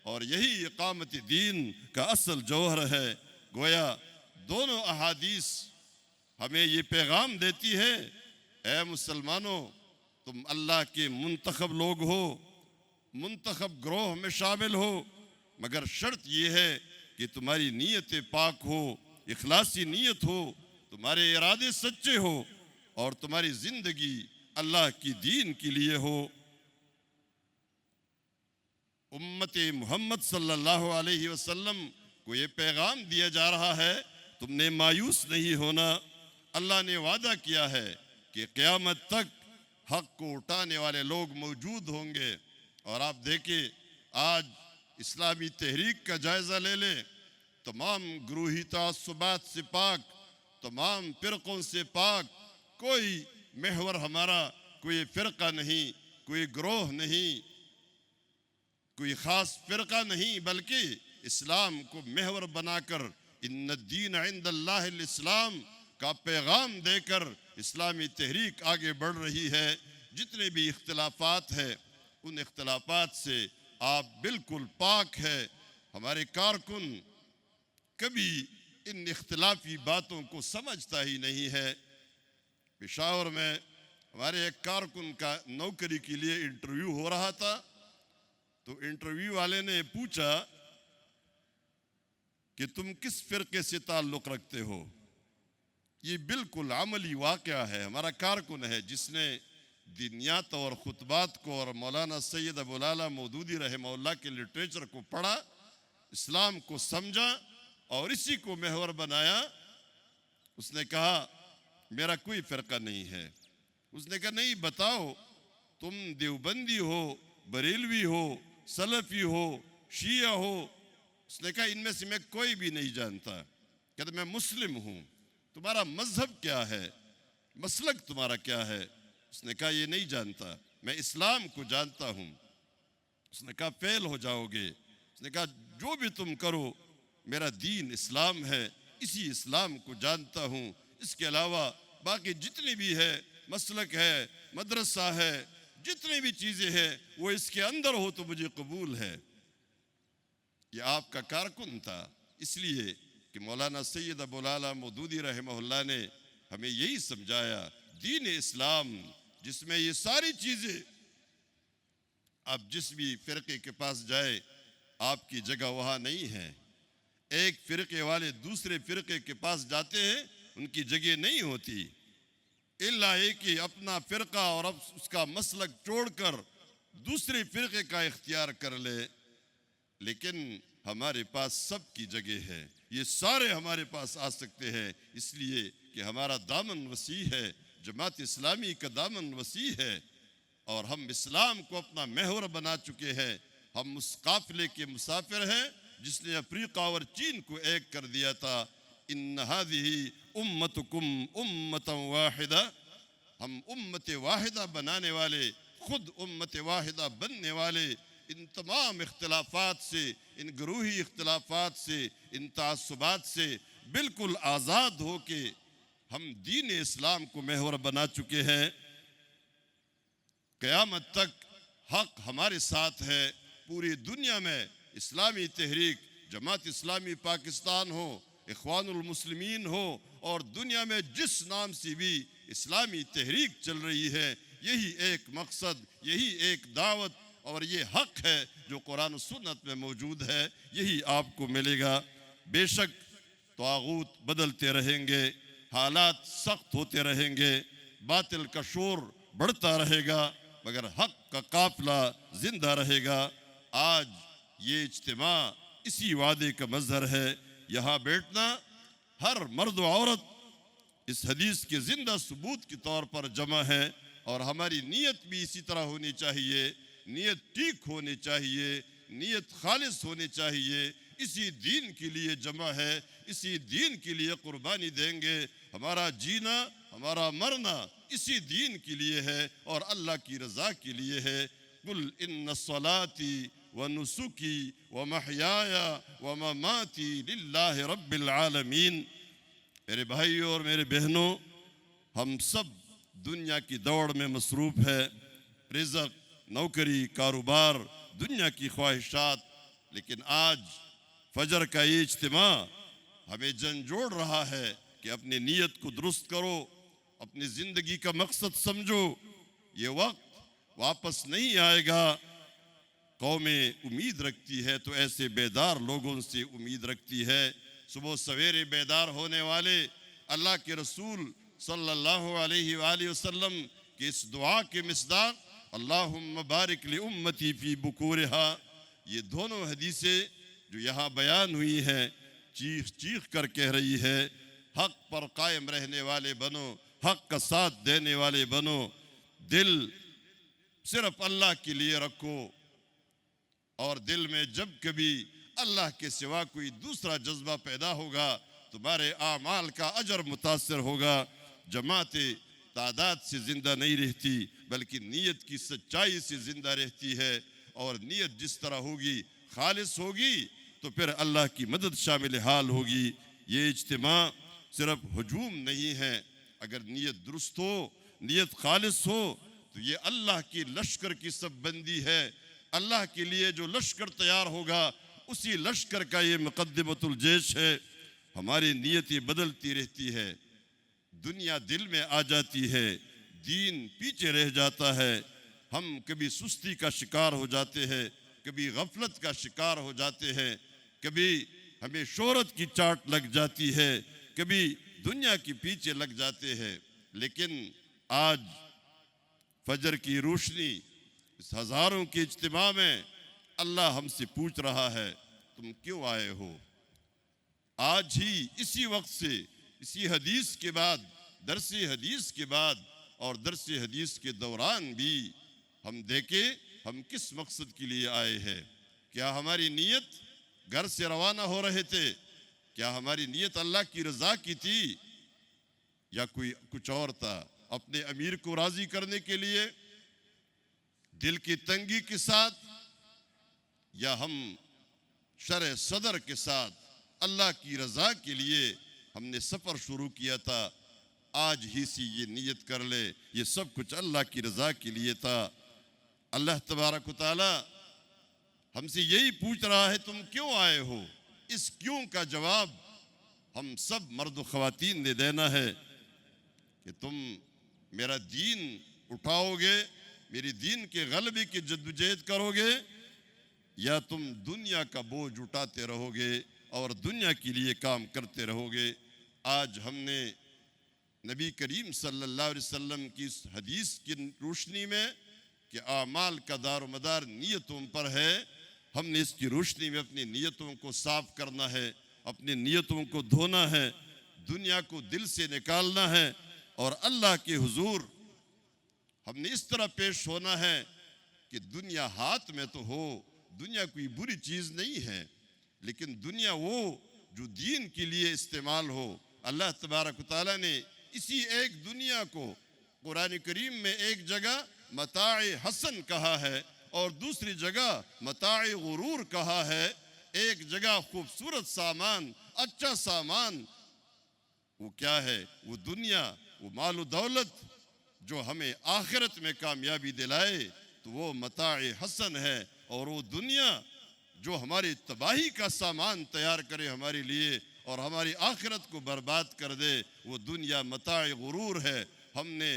اور یہی اقامت دین کا اصل جوہر ہے۔ گویا دونوں احادیث ہمیں یہ پیغام دیتی ہے، اے مسلمانوں، تم اللہ کے منتخب لوگ ہو، منتخب گروہ میں شامل ہو، مگر شرط یہ ہے کہ تمہاری نیت پاک ہو، اخلاصی نیت ہو، تمہارے ارادے سچے ہو، اور تمہاری زندگی اللہ کی دین کے لیے ہو۔ امت محمد صلی اللہ علیہ وسلم کو یہ پیغام دیا جا رہا ہے، تم نے مایوس نہیں ہونا۔ اللہ نے وعدہ کیا ہے کہ قیامت تک حق کو اٹھانے والے لوگ موجود ہوں گے۔ اور آپ دیکھیں، آج اسلامی تحریک کا جائزہ لے لیں، تمام گروہی تعصبات سے پاک، تمام فرقوں سے پاک، کوئی محور ہمارا، کوئی فرقہ نہیں، کوئی گروہ نہیں، کوئی خاص فرقہ نہیں، بلکہ اسلام کو محور بنا کر ان الدین عند اللہ الاسلام کا پیغام دے کر اسلامی تحریک آگے بڑھ رہی ہے۔ جتنے بھی اختلافات ہیں، ان اختلافات سے آپ بالکل پاک ہے۔ ہمارے کارکن کبھی ان اختلافی باتوں کو سمجھتا ہی نہیں ہے۔ پشاور میں ہمارے ایک کارکن کا نوکری کے لیے انٹرویو ہو رہا تھا، تو انٹرویو والے نے پوچھا کہ تم کس فرقے سے تعلق رکھتے ہو؟ یہ بالکل عملی واقعہ ہے۔ ہمارا کارکن ہے جس نے دینیات اور خطبات کو اور مولانا سید ابو العلا مودودی رحمہ اللہ کے لٹریچر کو پڑھا، اسلام کو سمجھا اور اسی کو محور بنایا۔ اس نے کہا میرا کوئی فرقہ نہیں ہے۔ اس نے کہا نہیں، بتاؤ، تم دیوبندی ہو، بریلوی ہو، سلفی ہو، شیعہ ہو؟ اس نے کہا ان میں سے میں کوئی بھی نہیں جانتا۔ کہتا میں مسلم ہوں۔ تمہارا مذہب کیا ہے؟ مسلک تمہارا کیا ہے؟ اس نے کہا یہ نہیں جانتا، میں اسلام کو جانتا ہوں۔ اس نے کہا فیل ہو جاؤ گے۔ اس نے کہا جو بھی تم کرو، میرا دین اسلام ہے، اسی اسلام کو جانتا ہوں، اس کے علاوہ باقی جتنی بھی ہے، مسلک ہے، مدرسہ ہے، جتنی بھی چیزیں ہیں وہ اس کے اندر ہو تو مجھے قبول ہے۔ یہ آپ کا کارکن تھا، اس لیے کہ مولانا سید ابو العلا مودودی رحمہ اللہ نے ہمیں یہی سمجھایا، دین اسلام جس میں یہ ساری چیزیں، آپ جس بھی فرقے کے پاس جائے آپ کی جگہ وہاں نہیں ہے۔ ایک فرقے والے دوسرے فرقے کے پاس جاتے ہیں، ان کی جگہ نہیں ہوتی، الا یہ کہ اپنا فرقہ اور اب اس کا مسلک چھوڑ کر دوسرے فرقے کا اختیار کر لے۔ لیکن ہمارے پاس سب کی جگہ ہے، یہ سارے ہمارے پاس آ سکتے ہیں، اس لیے کہ ہمارا دامن وسیع ہے، جماعت اسلامی کا دامن وسیع ہے، اور ہم اسلام کو اپنا محور بنا چکے ہیں۔ ہم اس قافلے کے مسافر ہیں جس نے افریقہ اور چین کو ایک کر دیا تھا۔ ان هذه امتکم امتا واحدہ، ہم امت واحدہ بنانے والے، خود امت واحدہ بننے والے، ان تمام اختلافات سے، ان گروہی اختلافات سے، ان تعصبات سے بالکل آزاد ہو کے ہم دین اسلام کو محور بنا چکے ہیں۔ قیامت تک حق ہمارے ساتھ ہے۔ پوری دنیا میں اسلامی تحریک، جماعت اسلامی پاکستان ہو، اخوان المسلمین ہو، اور دنیا میں جس نام سے بھی اسلامی تحریک چل رہی ہے، یہی ایک مقصد، یہی ایک دعوت اور یہ حق ہے جو قرآن و سنت میں موجود ہے، یہی آپ کو ملے گا۔ بے شک طاغوت بدلتے رہیں گے، حالات سخت ہوتے رہیں گے، باطل کا شور بڑھتا رہے گا، مگر حق کا قافلہ زندہ رہے گا۔ آج یہ اجتماع اسی وعدے کا مظہر ہے۔ یہاں بیٹھنا ہر مرد و عورت اس حدیث کے زندہ ثبوت کے طور پر جمع ہے، اور ہماری نیت بھی اسی طرح ہونی چاہیے، نیت ٹھیک ہونی چاہیے، نیت خالص ہونی چاہیے۔ اسی دین کے لیے جمع ہے، اسی دین کے لیے قربانی دیں گے۔ ہمارا جینا، ہمارا مرنا اسی دین کے لیے ہے اور اللہ کی رضا کے لیے ہے۔ قل ان صلاتي ونسكي ومحياي ومماتي للہ رب العالمین۔ میرے بھائیوں اور میرے بہنوں، ہم سب دنیا کی دوڑ میں مصروف ہے، رزق، نوکری، کاروبار، دنیا کی خواہشات، لیکن آج فجر کا یہ اجتماع ہمیں جھنجھوڑ رہا ہے کہ اپنی نیت کو درست کرو، اپنی زندگی کا مقصد سمجھو، یہ وقت واپس نہیں آئے گا۔ قومیں امید رکھتی ہے تو ایسے بیدار لوگوں سے امید رکھتی ہے۔ صبح سویرے بیدار ہونے والے اللہ کے رسول صلی اللہ علیہ وآلہ وسلم کی اس دعا کے مصداق اللہم بارک لامتی فی بکورہا، یہ دونوں حدیثیں جو یہاں بیان ہوئی ہیں چیخ چیخ کر کہہ رہی ہے حق پر قائم رہنے والے بنو، حق کا ساتھ دینے والے بنو، دل صرف اللہ کے لیے رکھو، اور دل میں جب کبھی اللہ کے سوا کوئی دوسرا جذبہ پیدا ہوگا تمہارے اعمال کا اجر متاثر ہوگا۔ جماعت تعداد سے زندہ نہیں رہتی بلکہ نیت کی سچائی سے زندہ رہتی ہے، اور نیت جس طرح ہوگی خالص ہوگی تو پھر اللہ کی مدد شامل حال ہوگی۔ یہ اجتماع صرف ہجوم نہیں ہے، اگر نیت درست ہو، نیت خالص ہو تو یہ اللہ کی لشکر کی سب بندی ہے۔ اللہ کے لیے جو لشکر تیار ہوگا اسی لشکر کا یہ مقدمۃ الجیش ہے۔ ہماری نیتیں بدلتی رہتی ہے، دنیا دل میں آ جاتی ہے، دین پیچھے رہ جاتا ہے، ہم کبھی سستی کا شکار ہو جاتے ہیں، کبھی غفلت کا شکار ہو جاتے ہیں، کبھی ہمیں شہرت کی چاٹ لگ جاتی ہے، کبھی دنیا کے پیچھے لگ جاتے ہیں۔ لیکن آج فجر کی روشنی اس ہزاروں کے اجتماع میں اللہ ہم سے پوچھ رہا ہے تم کیوں آئے ہو؟ آج ہی اسی وقت سے، اسی حدیث کے بعد، درس حدیث کے بعد اور درس حدیث کے دوران بھی ہم دیکھیں ہم کس مقصد کے لیے آئے ہیں۔ کیا ہماری نیت گھر سے روانہ ہو رہے تھے؟ کیا ہماری نیت اللہ کی رضا کی تھی یا کوئی کچھ اور تھا؟ اپنے امیر کو راضی کرنے کے لیے، دل کی تنگی کے ساتھ، یا ہم شرح صدر کے ساتھ اللہ کی رضا کے لیے ہم نے سفر شروع کیا تھا؟ آج ہی سے یہ نیت کر لے یہ سب کچھ اللہ کی رضا کے لیے تھا۔ اللہ تبارک و تعالی ہم سے یہی پوچھ رہا ہے تم کیوں آئے ہو؟ اس کیوں کا جواب ہم سب مرد و خواتین نے دینا ہے کہ تم میرا دین اٹھاؤ گے، میری دین کے غلبے کی جدوجہد کرو گے، یا تم دنیا کا بوجھ اٹھاتے رہو گے اور دنیا کے لیے کام کرتے رہو گے۔ آج ہم نے نبی کریم صلی اللہ علیہ وسلم کی اس حدیث کی روشنی میں کہ اعمال کا دار و مدار نیتوں پر ہے، ہم نے اس کی روشنی میں اپنی نیتوں کو صاف کرنا ہے، اپنی نیتوں کو دھونا ہے، دنیا کو دل سے نکالنا ہے، اور اللہ کے حضور ہم نے اس طرح پیش ہونا ہے کہ دنیا ہاتھ میں تو ہو، دنیا کوئی بری چیز نہیں ہے، لیکن دنیا وہ جو دین کے لیے استعمال ہو۔ اللہ تبارک و تعالیٰ نے اسی ایک دنیا کو قرآن کریم میں ایک جگہ متاع حسن کہا ہے اور دوسری جگہ متاع غرور کہا ہے۔ ایک جگہ خوبصورت سامان، اچھا سامان، وہ کیا ہے؟ وہ دنیا، وہ مال و دولت جو ہمیں آخرت میں کامیابی دلائے تو وہ متاع حسن ہے، اور وہ دنیا جو ہماری تباہی کا سامان تیار کرے ہمارے لیے اور ہماری آخرت کو برباد کر دے، وہ دنیا متاع غرور ہے۔ ہم نے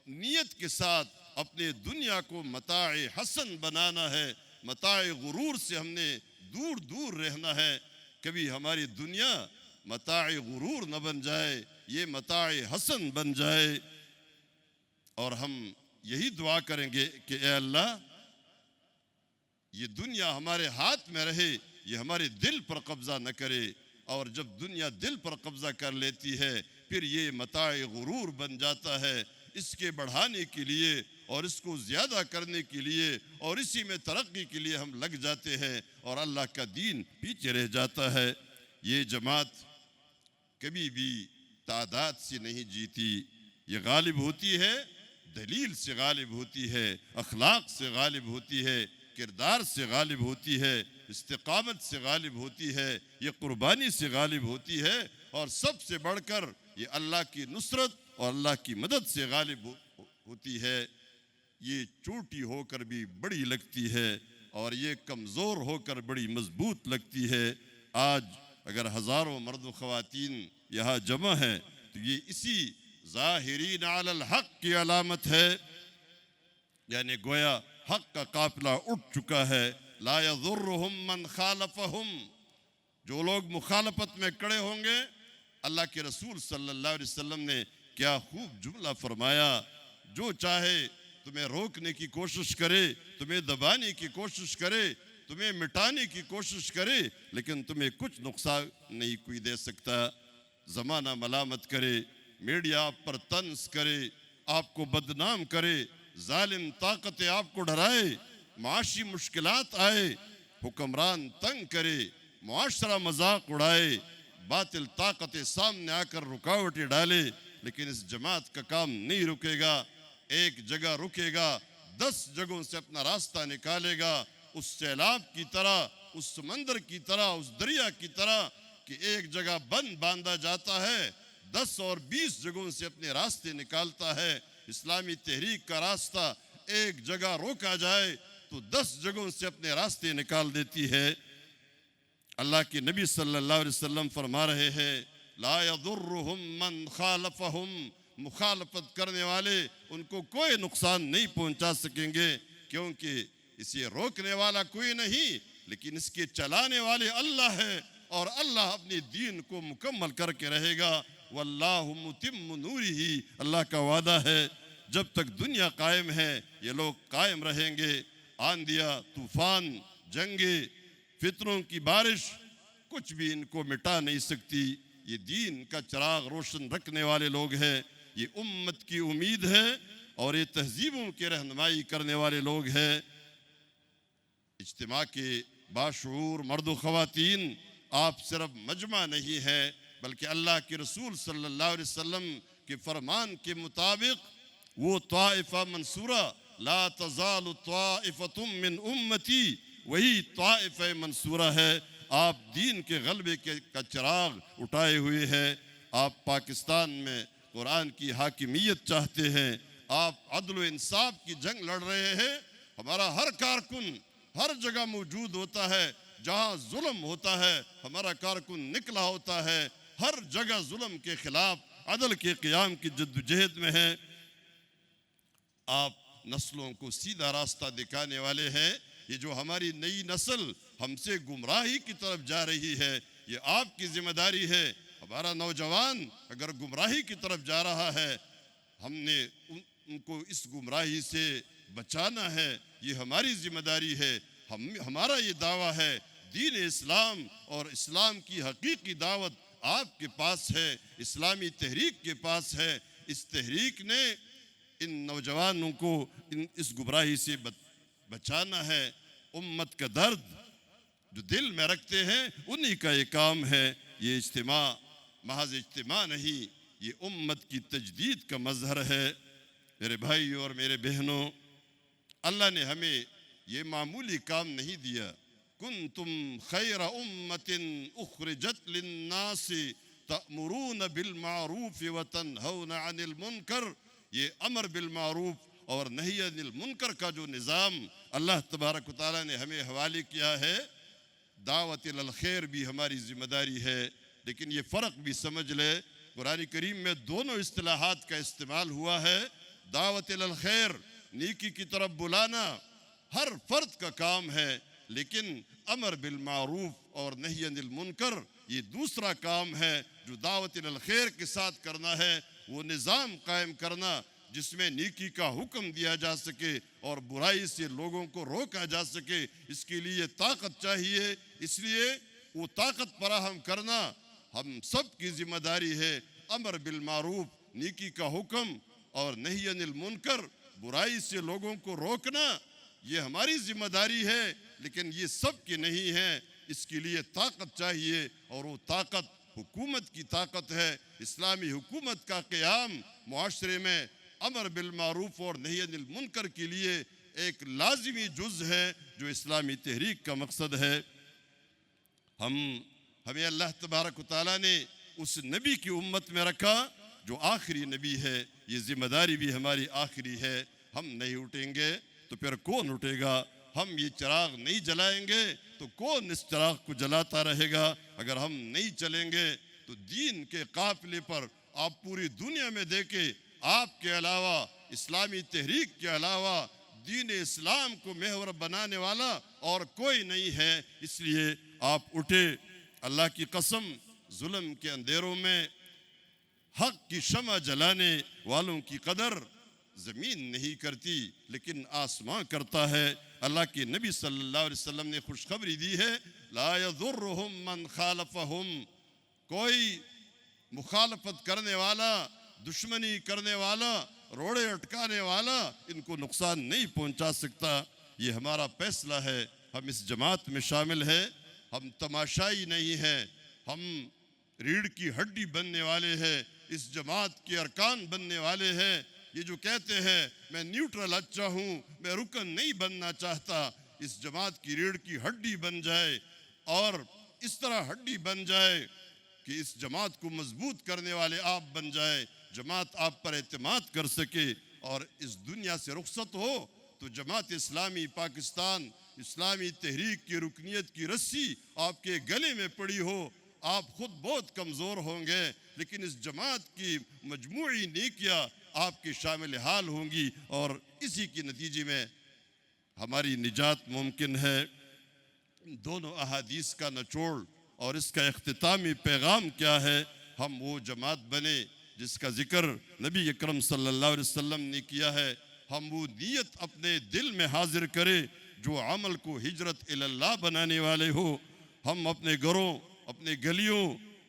نیت کے ساتھ اپنے دنیا کو متاع حسن بنانا ہے، متاع غرور سے ہم نے دور دور رہنا ہے۔ کبھی ہماری دنیا متاع غرور نہ بن جائے، یہ متاع حسن بن جائے، اور ہم یہی دعا کریں گے کہ اے اللہ یہ دنیا ہمارے ہاتھ میں رہے، یہ ہمارے دل پر قبضہ نہ کرے، اور جب دنیا دل پر قبضہ کر لیتی ہے پھر یہ متاع غرور بن جاتا ہے۔ اس کے بڑھانے کے لیے اور اس کو زیادہ کرنے کے لیے اور اسی میں ترقی کے لیے ہم لگ جاتے ہیں اور اللہ کا دین پیچھے رہ جاتا ہے۔ یہ جماعت کبھی بھی تعداد سے نہیں جیتی، یہ غالب ہوتی ہے، دلیل سے غالب ہوتی ہے، اخلاق سے غالب ہوتی ہے، کردار سے غالب ہوتی ہے، استقامت سے غالب ہوتی ہے، یہ قربانی سے غالب ہوتی ہے، اور سب سے بڑھ کر یہ اللہ کی نصرت اور اللہ کی مدد سے غالب ہوتی ہے۔ یہ چھوٹی ہو کر بھی بڑی لگتی ہے اور یہ کمزور ہو کر بڑی مضبوط لگتی ہے۔ آج اگر ہزاروں مرد و خواتین یہاں جمع ہیں تو یہ اسی ظاہرین علی الحق کی علامت ہے، یعنی گویا حق کا قافلہ اٹھ چکا ہے۔ لا یضرہم من خالفہم، جو لوگ مخالفت میں کھڑے ہوں گے، اللہ کے رسول صلی اللہ علیہ وسلم نے کیا خوب جملہ فرمایا، جو چاہے تمہیں روکنے کی کوشش کرے، تمہیں دبانے کی کوشش کرے، تمہیں مٹانے کی کوشش کرے، لیکن تمہیں کچھ نقصان نہیں کوئی دے سکتا۔ زمانہ ملامت کرے، میڈیا آپ پر طنز کرے، آپ کو بدنام کرے، ظالم طاقتیں آپ کو ڈرائے، معاشی مشکلات آئے، حکمران تنگ کرے، معاشرہ مذاق اڑائے، باطل طاقتیں سامنے آ کر رکاوٹیں ڈالے، لیکن اس جماعت کا کام نہیں رکے گا۔ ایک جگہ رکے گا، 10 جگہوں سے اپنا راستہ نکالے گا، اس سیلاب کی طرح، اس سمندر کی طرح، اس دریا کی طرح کہ ایک جگہ بند باندھا جاتا ہے، 10 اور 20 جگہوں سے اپنے راستے نکالتا ہے۔ اسلامی تحریک کا راستہ ایک جگہ روکا جائے تو 10 جگہوں سے اپنے راستے نکال دیتی ہے۔ اللہ کے نبی صلی اللہ علیہ وسلم فرما رہے ہیں، لا یضرہم من خالفہم، مخالفت کرنے والے ان کو کوئی نقصان نہیں پہنچا سکیں گے، کیونکہ اسے روکنے والا کوئی نہیں، لیکن اس کے چلانے والے اللہ ہے، اور اللہ اپنے دین کو مکمل کر کے رہے گا۔ واللہ متم نورہ، اللہ کا وعدہ ہے جب تک دنیا قائم ہے یہ لوگ قائم رہیں گے۔ آندھیاں، طوفان، جنگیں، فتنوں کی بارش کچھ بھی ان کو مٹا نہیں سکتی۔ یہ دین کا چراغ روشن رکھنے والے لوگ ہیں، یہ امت کی امید ہے، اور یہ تہذیبوں کی رہنمائی کرنے والے لوگ ہیں۔ اجتماع کے باشعور مرد و خواتین، آپ صرف مجمع نہیں ہیں، بلکہ اللہ کے رسول صلی اللہ علیہ وسلم کے فرمان کے مطابق وہ طائفہ منصورہ، لا تزال طائفۃ من امتی، وہی طائفہ منصورہ ہے۔ آپ دین کے غلبے کا چراغ اٹھائے ہوئے ہیں، آپ پاکستان میں قرآن کی حاکمیت چاہتے ہیں، آپ عدل و انصاف کی جنگ لڑ رہے ہیں۔ ہمارا ہر کارکن ہر جگہ موجود ہوتا ہے، جہاں ظلم ہوتا ہے ہمارا کارکن نکلا ہوتا ہے، ہر جگہ ظلم کے خلاف عدل کے قیام کی جدوجہد میں ہے۔ آپ نسلوں کو سیدھا راستہ دکھانے والے ہیں۔ یہ جو ہماری نئی نسل ہم سے گمراہی کی طرف جا رہی ہے، یہ آپ کی ذمہ داری ہے۔ ہمارا نوجوان اگر گمراہی کی طرف جا رہا ہے، ہم نے ان کو اس گمراہی سے بچانا ہے، یہ ہماری ذمہ داری ہے۔ ہمارا یہ دعویٰ ہے، دین اسلام اور اسلام کی حقیقی دعوت آپ کے پاس ہے، اسلامی تحریک کے پاس ہے۔ اس تحریک نے ان نوجوانوں کو اس گمراہی سے بچانا ہے۔ امت کا درد جو دل میں رکھتے ہیں انہی کا یہ کام ہے۔ یہ اجتماع محض اجتماع نہیں، یہ امت کی تجدید کا مظہر ہے۔ میرے بھائیوں اور میرے بہنوں، اللہ نے ہمیں یہ معمولی کام نہیں دیا۔ کنتم خیر امت اخرجت للناس تأمرون بالمعروف وتنہون عن المنکر، یہ امر بالمعروف اور نہی عن المنکر کا جو نظام اللہ تبارک و تعالیٰ نے ہمیں حوالے کیا ہے، دعوت الخیر بھی ہماری ذمہ داری ہے۔ لیکن یہ فرق بھی سمجھ لے، قرآن کریم میں دونوں اصطلاحات کا استعمال ہوا ہے۔ دعوت الخیر، نیکی کی طرف بلانا، ہر فرد کا کام ہے، لیکن امر بالمعروف اور نہی عن المنکر یہ دوسرا کام ہے جو دعوت الخیر کے ساتھ کرنا ہے۔ وہ نظام قائم کرنا جس میں نیکی کا حکم دیا جا سکے اور برائی سے لوگوں کو روکا جا سکے، اس کے لیے طاقت چاہیے۔ اس لیے وہ طاقت فراہم کرنا ہم سب کی ذمہ داری ہے۔ امر بالمعروف، نیکی کا حکم، اور نہی عن المنکر، برائی سے لوگوں کو روکنا، یہ ہماری ذمہ داری ہے، لیکن یہ سب کی نہیں ہے۔ اس کے لیے طاقت چاہیے، اور وہ طاقت حکومت کی طاقت ہے۔ اسلامی حکومت کا قیام معاشرے میں امر بالمعروف اور نہی عن المنکر کے لیے ایک لازمی جز ہے جو اسلامی تحریک کا مقصد ہے۔ ہمیں اللہ تبارک و تعالیٰ نے اس نبی کی امت میں رکھا جو آخری نبی ہے، یہ ذمہ داری بھی ہماری آخری ہے۔ ہم نہیں اٹھیں گے تو پھر کون اٹھے گا؟ ہم یہ چراغ نہیں جلائیں گے تو کون اس چراغ کو جلاتا رہے گا؟ اگر ہم نہیں چلیں گے تو دین کے قافلے پر آپ پوری دنیا میں دیکھیں، آپ کے علاوہ، اسلامی تحریک کے علاوہ دین اسلام کو محور بنانے والا اور کوئی نہیں ہے۔ اس لیے آپ اٹھے، اللہ کی قسم، ظلم کے اندھیروں میں حق کی شمع جلانے والوں کی قدر زمین نہیں کرتی لیکن آسمان کرتا ہے۔ اللہ کے نبی صلی اللہ علیہ وسلم نے خوشخبری دی ہے، لا یضرہم من خالفہم، کوئی مخالفت کرنے والا، دشمنی کرنے والا، روڑے اٹکانے والا ان کو نقصان نہیں پہنچا سکتا۔ یہ ہمارا فیصلہ ہے، ہم اس جماعت میں شامل ہیں، ہم تماشائی نہیں ہیں، ہم ریڑھ کی ہڈی بننے والے ہیں، اس جماعت کے ارکان بننے والے ہیں۔ یہ جو کہتے ہیں میں نیوٹرل اچھا ہوں، میں رکن نہیں بننا چاہتا، اس جماعت کی ریڑھ کی ہڈی بن جائے اور اس طرح ہڈی بن جائے کہ اس جماعت کو مضبوط کرنے والے آپ بن جائے، جماعت آپ پر اعتماد کر سکے اور اس دنیا سے رخصت ہو تو جماعت اسلامی پاکستان، اسلامی تحریک کی رکنیت کی رسی آپ کے گلے میں پڑی ہو، آپ خود بہت کمزور ہوں گے لیکن اس جماعت کی مجموعی نیکیاں آپ کے شامل حال ہوں گی اور اسی کے نتیجے میں ہماری نجات ممکن ہے۔ دونوں احادیث کا نچوڑ اور اس کا اختتامی پیغام کیا ہے؟ ہم وہ جماعت بنے جس کا ذکر نبی اکرم صلی اللہ علیہ وسلم نے کیا ہے، ہم وہ نیت اپنے دل میں حاضر کریں جو عمل کو ہجرت اللہ بنانے والے ہو، ہم اپنے گھروں، اپنے گلیوں،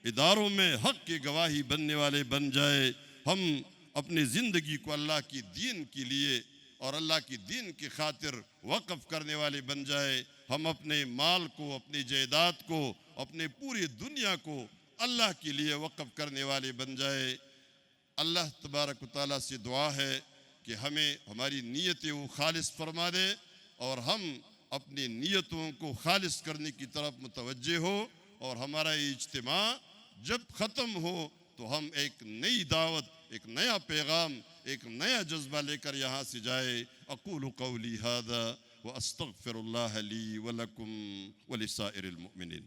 اداروں میں حق کی گواہی بننے والے بن جائے، ہم اپنی زندگی کو اللہ کی دین کے لیے اور اللہ کی دین کی خاطر وقف کرنے والے بن جائے، ہم اپنے مال کو، اپنی جائیداد کو، اپنے پوری دنیا کو اللہ کے لیے وقف کرنے والے بن جائے۔ اللہ تبارک و تعالیٰ سے دعا ہے کہ ہمیں ہماری نیتیں وہ خالص فرما دے اور ہم اپنی نیتوں کو خالص کرنے کی طرف متوجہ ہو، اور ہمارا یہ اجتماع جب ختم ہو تو ہم ایک نئی دعوت، ایک نیا پیغام، ایک نیا جذبہ لے کر یہاں سے جائے۔ اقول قولی ھذا واستغفر اللہ لی ولکم ولسائر المؤمنین۔